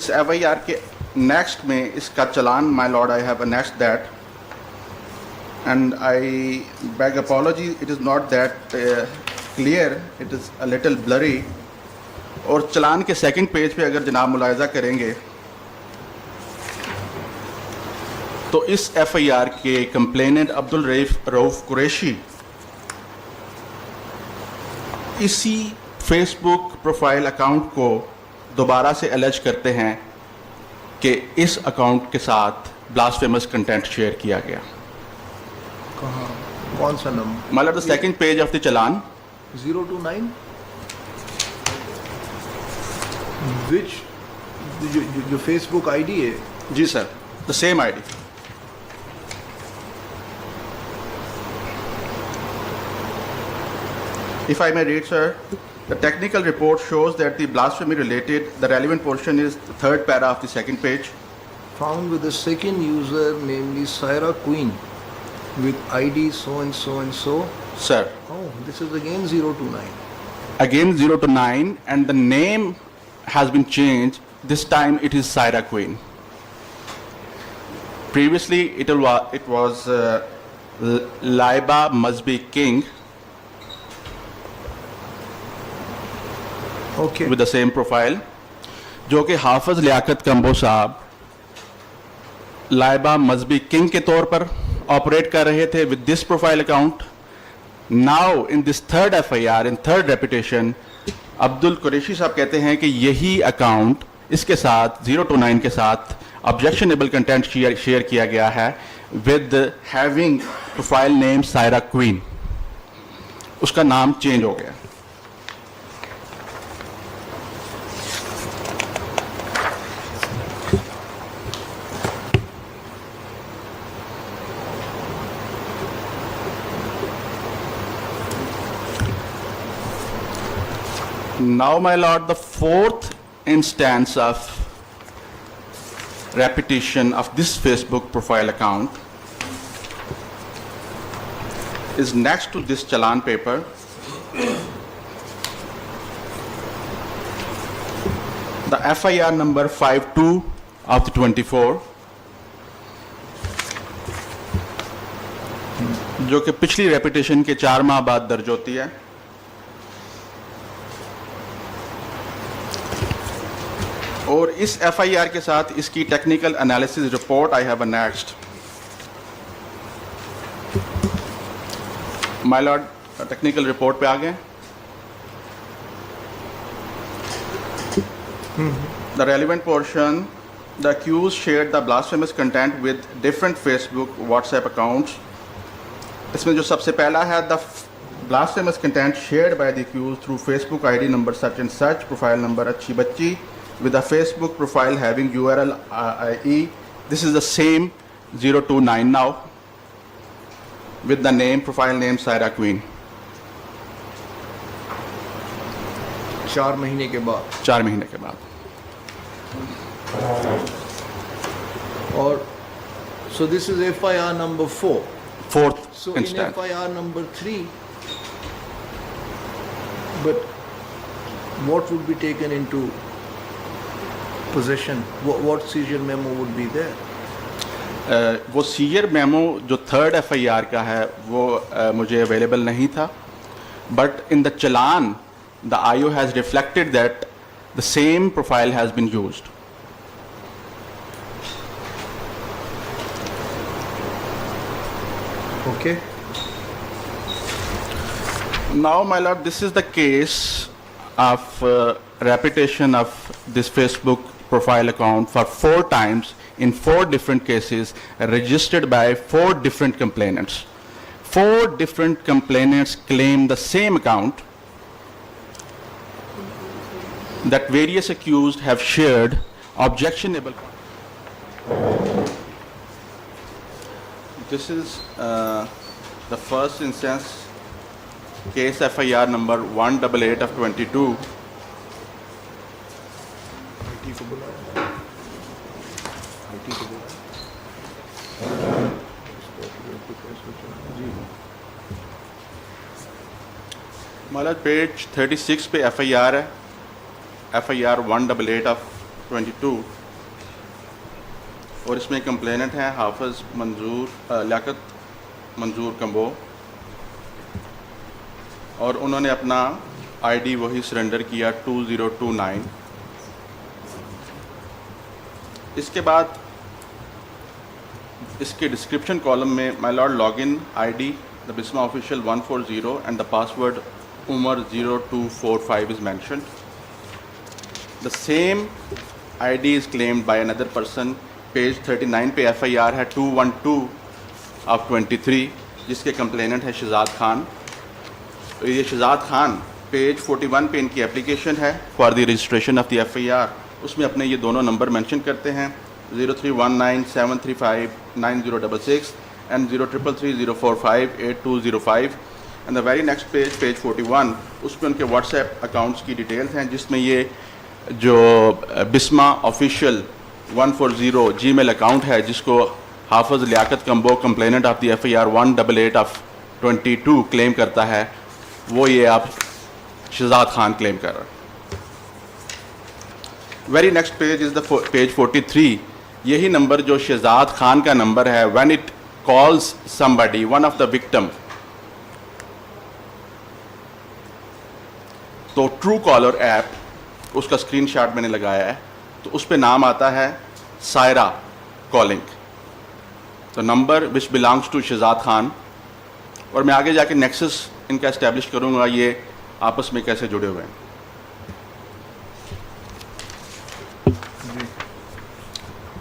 इस FIR के next में इसका चलान, my lord, I have annexed that and I beg apology, it is not that clear, it is a little blurry. और चलान के सेकंड पेज पे अगर जनाब मुलाहिजा करेंगे तो इस FIR के कंप्लेनेंट अब्दुल रऊफ कुरैशी इसी फेसबुक प्रोफाइल अकाउंट को दोबारा से एलेज करते हैं कि इस अकाउंट के साथ ब्लास्फेमस कंटेंट शेयर किया गया। कहाँ, कौन सा नंबर? मतलब the second page of the challan 029 which जो फेसबुक आईडी है? जी sir, the same ID. If I may read, sir, the technical report shows that the blasphemy related, the relevant portion is the third para of the second page. Found with the second user, namely Syra Queen, with ID so and so and so. Sir, Oh, this is again 029. again 0 to 9, and the name has been changed. This time it is Syra Queen. Previously it was Laiba Muzbi King Okay. with the same profile, जो कि हाफिज Liaquat combo साहब Laiba Mazhabi king के तौर पर operate कर रहे थे with this profile account. Now in this third FIR, in third reputation, Abdul Qureshi साहब कहते हैं कि यही अकाउंट इसके साथ 0 to 9 के साथ ऑब्जेक्शनेबल कंटेंट शेयर किया गया है with having profile name Saira queen. उसका नाम चेंज हो गया। Now, my lord, the fourth instance of repetition of this Facebook profile account is next to this challan paper. The FIR number 52 of the 24, जो कि पिछली रेपिटेशन के 4 माह बाद दर्ज होती है। और इस FIR के साथ इसकी technical analysis report I have annexed. My lord, technical report पे आ गए। The relevant portion, the accused shared the blasphemous content with different Facebook WhatsApp accounts. इसमें जो सबसे पहला है, the blasphemous content shared by the accused through Facebook ID number such and such, profile number अच्छी बच्ची, with a Facebook profile having URL IE. This is the same 0 to 9 now with the name, profile name Syra Queen. 4 महीने के बाद। 4 महीने के बाद। और so this is FIR number 4. Fourth So in instance. FIR number 3, but what would be taken into possession? What seizure memo would be there? वो seizure memo जो third FIR का है वो मुझे अवेलेबल नहीं था, but in the challan the IO has reflected that the same profile has been used. Okay. Now, my lord, this is the case of repetition of this Facebook profile account for 4 times in 4 different cases, registered by 4 different complainants. 4 different complainants claim the same account that various accused have shared objectionable. This is the first instance, case FIR number 188 of 22. IT को बुलाया। IT को बुलाया। जी। हमारा page 36 पे FIR है, FIR 188 of 22 और इसमें complainant है हाफिज़ लियाकत मंजूर कम्बो और उन्होंने अपना आईडी वही सरेंडर किया 2029। इसके बाद इसके डिस्क्रिप्शन कॉलम में my lord login ID the Bisma official 140 and the password Umar 0245 is mentioned. The same ID is claimed by another person. Page 39 पे FIR है 212 ऑफ 23 जिसके कंप्लेनेंट है शहजाद खान। तो ये शहजाद खान पेज 41 पे इनकी एप्लीकेशन है for the registration of the FIR। उसमें अपने ये दोनों नंबर मेंशन करते हैं 031973590066 and 033304582005 and the very next page 41 उसमें उनके व्हाट्सएप अकाउंट्स की डिटेल्स हैं जिसमें ये जो बिस्मा ऑफिशियल 140 जीमेल अकाउंट है जिसको Hafiz Liaquat Kamboh complainant of the FIR 188 of 22 claim करता है, वो ये आप शहजाद खान क्लेम कर रहा है। Very next page is the page 43। यही नंबर जो शहजाद खान का नंबर है, when it calls somebody one of the victim, तो ट्रू कॉलर ऐप उसका स्क्रीनशॉट मैंने लगाया है, तो उस पे नाम आता है सायरा कॉलिंग, तो number which belongs to Shahzad Khan. और मैं आगे जाके नेक्सस इनका इस्टेब्लिश करूँगा ये आपस में कैसे जुड़े हुए हैं।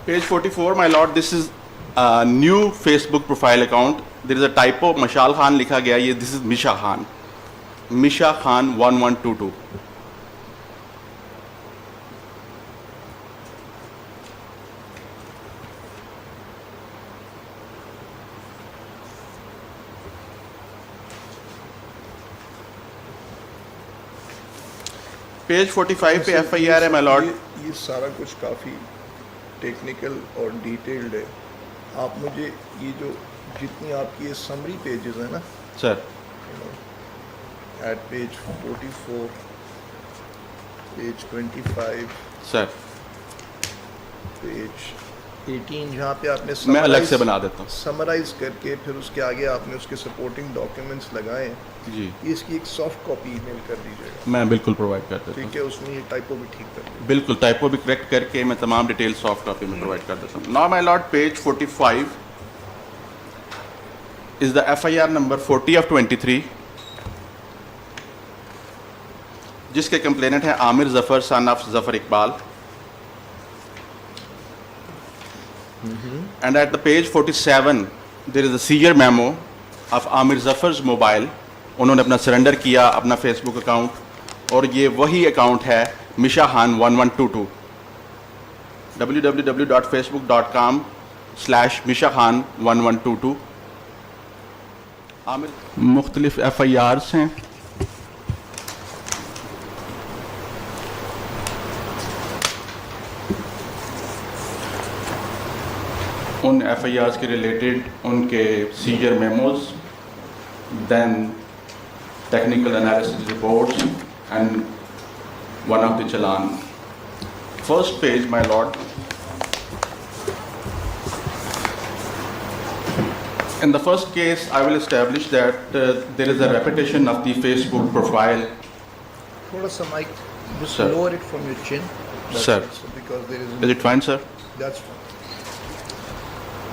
Page 44 my lord, this is new Facebook profile account. There is a typo, Mashal Khan लिखा गया, ये this is Misha Khan 1122। Page 45 पे FIR है माय लॉर्ड। ये सारा कुछ काफ़ी टेक्निकल और डिटेल्ड है। आप मुझे ये जो जितनी आपकी ये समरी पेजेस है ना sir, at page 44, page 25, sir page 18, जहाँ पे आपने मैं अलग से बना देता हूँ समराइज करके फिर उसके आगे आपने उसके सपोर्टिंग डॉक्यूमेंट्स लगाए जी। इसकी एक सॉफ्ट कॉपी ईमेल कर दीजिएगा। मैं बिल्कुल प्रोवाइड कर देता हूँ। ठीक है, उसमें ये टाइपो भी ठीक कर दीजिए। बिल्कुल, टाइपो भी करेक्ट करके मैं तमाम डिटेल सॉफ्ट कॉपी में प्रोवाइड कर देता हूँ। Now my Lord, page 45 is the FIR number 40 of 23 जिसके कंप्लेनेंट है Aamir Zafar son of Zafar Iqbal. And at the page 47 there is a seizure memo of Amir Zafar's mobile। उन्होंने अपना सरेंडर किया अपना फेसबुक अकाउंट, और ये वही अकाउंट है मिशा खान 1122। www.facebook.com/misha khan 1122। आमिर मुख्तलिफ FIRs हैं। उन FIRs के रिलेटेड उनके seizure memos, then technical analysis reports and one of the challan. First page my lord, in the first case I will establish that there is a repetition of the Facebook profile। थोड़ा सा mic just Sir. lower it from your chin। Sir. Because there is Is it fine, sir? that's fine।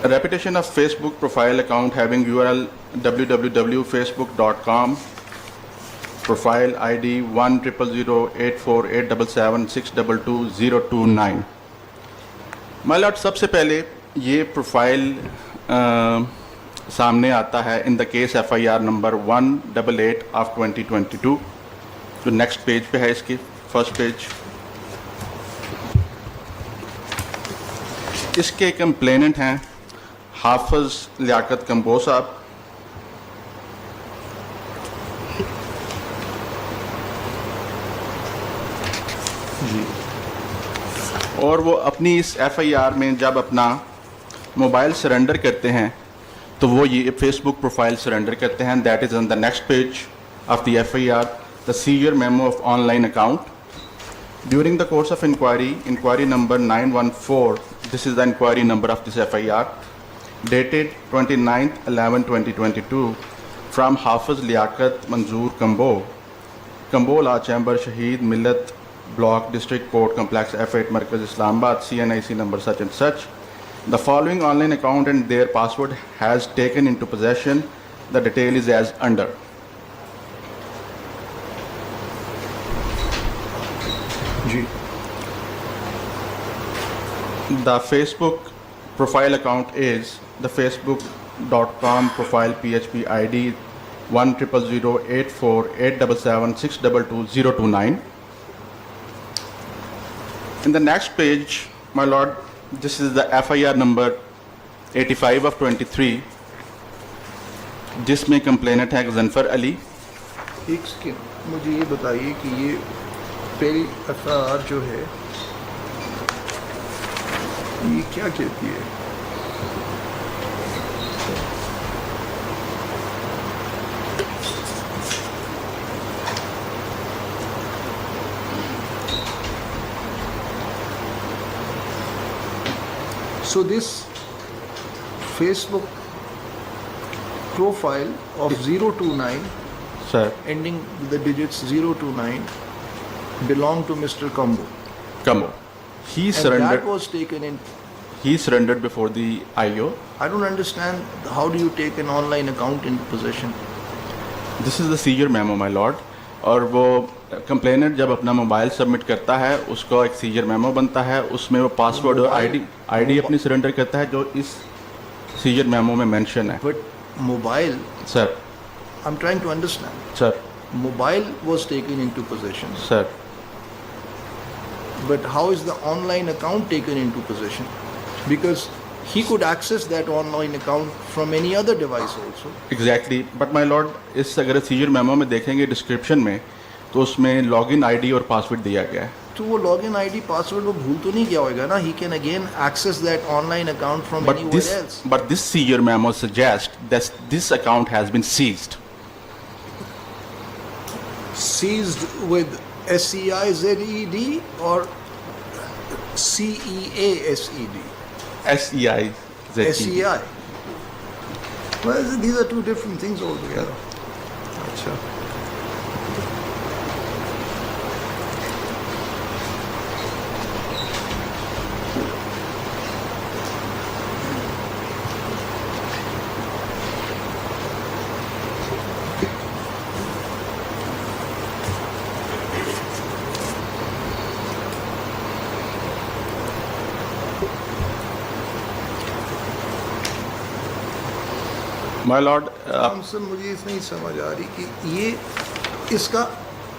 A repetition of Facebook profile account having URL www.facebook.com, profile ID 1000848776222029। My Lord, सबसे पहले ये profile सामने आता है in the case FIR number 188 of 2022 जो next page पे है, इसकी फर्स्ट पेज। इसके कंप्लेनेंट हैं हाफिज़ लियाकत कम्बो साहब। जी, और वो अपनी इस FIR में जब अपना मोबाइल सरेंडर करते हैं तो वो ये फेसबुक प्रोफाइल सरेंडर करते हैं। That is on the next page of the FIR, the seizure memo of online account. During the course of inquiry, inquiry number 914, this is the inquiry number of this FIR, dated 29/11/2022, from Hafiz Liaquat Manzoor Kambo Law Chamber, Shaheed Millat Block, District Court Complex, F8 Markaz, Islamabad, CNIC number such and such. The following online account and their password has taken into possession. The detail is as under. जी The Facebook profile account is the facebook.com profile PHP ID 100084877622029. In the next page, my lord, this is the FIR number 85 of 23, जिसमें complainant है गजनफर अली. एक second, मुझे ये बताइए कि ये पहली FIR जो है ये क्या कहती है? So this Facebook profile of 029 Sir, ending with the digits 029 belong to Mr. Kambo. Kambo. He And surrendered. that was taken in. He surrendered before the IO. I don't understand how do you take an online account into possession? This is the seizure memo my Lord. और वो complainant जब अपना mobile submit करता है उसका एक scissor memo बनता है, उसमें वो पासवर्ड और आईडी अपनी सरेंडर करता है जो इस सीजर मेमो में मेंशन है. But mobile, sir I'm trying to understand. Sir Mobile was taken into possession. Sir But how is the online account taken into possession? Because he could access that online account from any other device also. Exactly. But my Lord, इस अगर scissor memo में देखेंगे description में तो उसमें login ID और password दिया गया है. तो वो लॉगिन आईडी पासवर्ड वो भूल तो नहीं गया होगा ना? He can again access that online account from anywhere else. But this seizure memo suggests that this account has been seized. Seized with SEIZED or CEASED? SEI. SEI. Well, these are two different things altogether. अच्छा. My lord, हमसे मुझे इस नहीं समझ आ रही कि ये इसका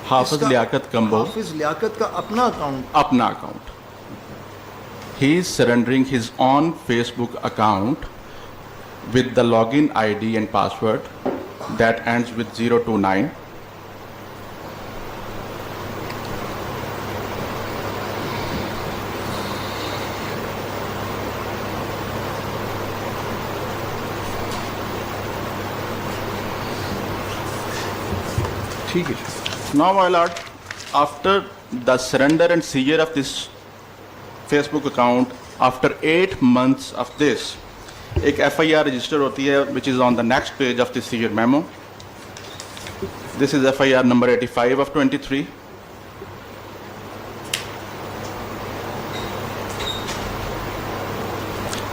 हाफिज लियाकत कम्बो हाफिज लियाकत का अपना अकाउंट. अपना account. He is surrendering his own Facebook account with the login ID and password that ends with 029. ठीक है. Now, my lord, after the surrender and seizure of this Facebook account, after 8 months of this, एक FIR register होती है which is on the next page of the seizure memo. This is FIR number 85 of 23.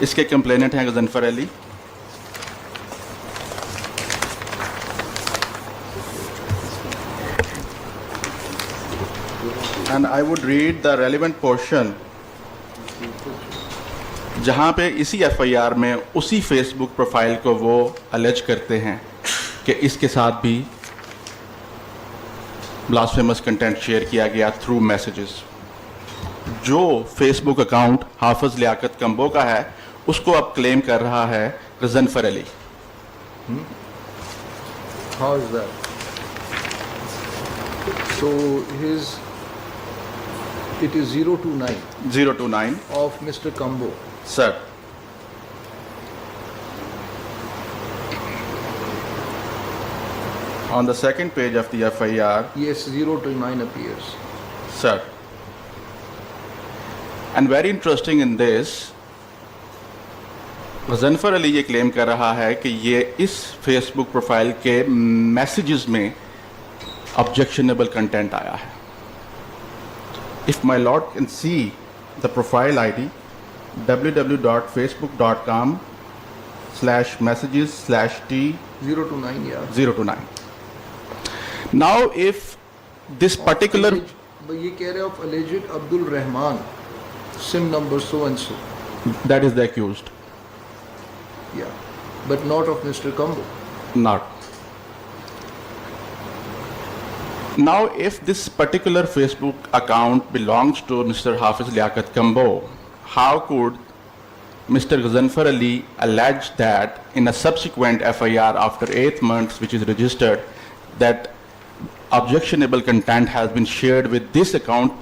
इसके complainant हैं Ghazanfar Ali. And I would read the relevant portion जहाँ पे इसी FIR में उसी फेसबुक प्रोफाइल को वो अलेज करते हैं कि इसके साथ भी ब्लास्फेमस कंटेंट शेयर किया गया थ्रू मैसेजेस. जो फेसबुक अकाउंट हाफिज लियाकत कम्बो का है उसको अब क्लेम कर रहा है Ghazanfar Ali. How is that? So it is 029 029. of Mr. Kambo. Sir, on the second page of the FIR, Yes, 029 appears. sir, And very interesting in this, Ghazanfar Ali ये claim कर रहा है कि ये इस फेसबुक प्रोफाइल के मैसेजेस में ऑब्जेक्शनेबल कंटेंट आया है. If my Lord can see the profile ID www.facebook.com/messages/t 0 to 9, yeah. 0 to 9. Now if this particular ये कह रहे of alleged Abdul Rahman, SIM number so and so. that is the accused, Yeah, but not of Mr. Kambo. not. Now if this particular Facebook account belongs to Mr. Hafiz Liaquat Kambo, how could Mr. Ghazanfar Ali allege that in a subsequent FIR after 8 months, which is registered, that objectionable content has been shared with this account